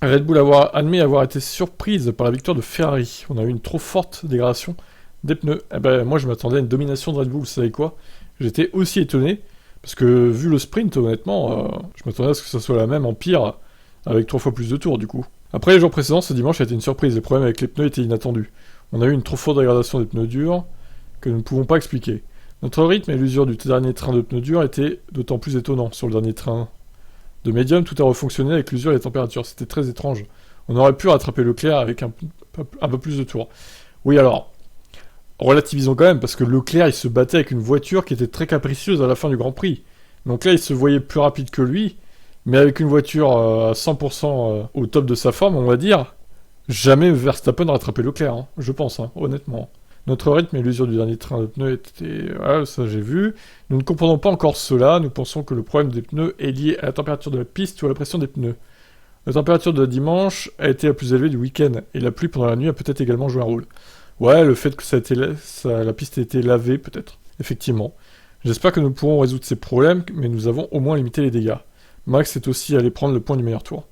Red Bull admet avoir été surprise par la victoire de Ferrari. On a eu une trop forte dégradation des pneus. Eh ben, moi, je m'attendais à une domination de Red Bull, vous savez quoi? J'étais aussi étonné, parce que vu le sprint, honnêtement, je m'attendais à ce que ça soit la même en pire, avec 3 fois plus de tours, du coup. Après, les jours précédents, ce dimanche a été une surprise. Les problèmes avec les pneus étaient inattendus. On a eu une trop forte dégradation des pneus durs, que nous ne pouvons pas expliquer. Notre rythme et l'usure du dernier train de pneus durs étaient d'autant plus étonnants. Sur le dernier train de médium, tout a refonctionné avec l'usure et les températures. C'était très étrange. On aurait pu rattraper Leclerc avec un peu plus de tours. Oui, alors, relativisons quand même, parce que Leclerc, il se battait avec une voiture qui était très capricieuse à la fin du Grand Prix. Donc là, il se voyait plus rapide que lui, mais avec une voiture à 100% au top de sa forme, on va dire, jamais Verstappen rattrapé Leclerc, hein, je pense, hein, honnêtement. Notre rythme et l'usure du dernier train de pneus étaient... Ah, ça j'ai vu. Nous ne comprenons pas encore cela. Nous pensons que le problème des pneus est lié à la température de la piste ou à la pression des pneus. La température de dimanche a été la plus élevée du week-end, et la pluie pendant la nuit a peut-être également joué un rôle. Ouais, le fait que la piste ait été lavée, peut-être. Effectivement. J'espère que nous pourrons résoudre ces problèmes, mais nous avons au moins limité les dégâts. Max est aussi allé prendre le point du meilleur tour.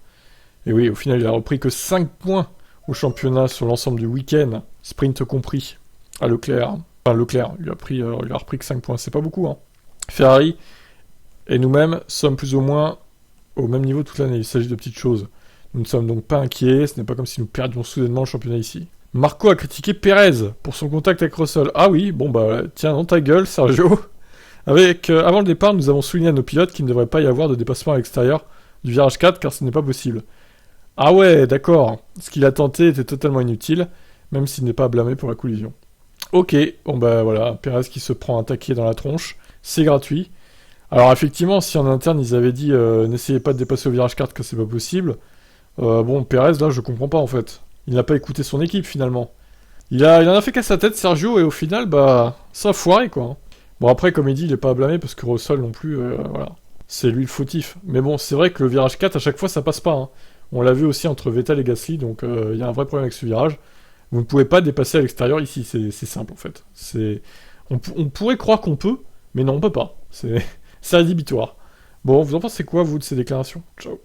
Et oui, au final, il a repris que 5 points au championnat sur l'ensemble du week-end, sprint compris, à Leclerc. Enfin, Leclerc, il a repris que 5 points, c'est pas beaucoup, hein. Ferrari et nous-mêmes sommes plus ou moins au même niveau toute l'année, il s'agit de petites choses. Nous ne sommes donc pas inquiets, ce n'est pas comme si nous perdions soudainement le championnat ici. Marco a critiqué Perez pour son contact avec Russell. Ah oui, bon bah tiens, dans ta gueule, Sergio. Avant le départ, nous avons souligné à nos pilotes qu'il ne devrait pas y avoir de dépassement à l'extérieur du virage 4 car ce n'est pas possible. Ah ouais, d'accord. Ce qu'il a tenté était totalement inutile, même s'il n'est pas blâmé pour la collision. Ok, bon bah voilà, Perez qui se prend un taquet dans la tronche, c'est gratuit. Alors effectivement, si en interne ils avaient dit n'essayez pas de dépasser au virage 4 car c'est pas possible, bon, Perez là je comprends pas en fait. Il n'a pas écouté son équipe finalement. Il en a fait qu'à sa tête Sergio et au final bah ça a foiré quoi, hein. Bon après comme il dit il est pas à blâmer parce que Russell non plus, voilà. C'est lui le fautif. Mais bon c'est vrai que le virage 4 à chaque fois ça passe pas, hein. On l'a vu aussi entre Vettel et Gasly, donc il y a un vrai problème avec ce virage. Vous ne pouvez pas dépasser à l'extérieur ici, c'est simple en fait. On pourrait croire qu'on peut, mais non on peut pas. C'est rédhibitoire. Bon, vous en pensez quoi vous de ces déclarations? Ciao.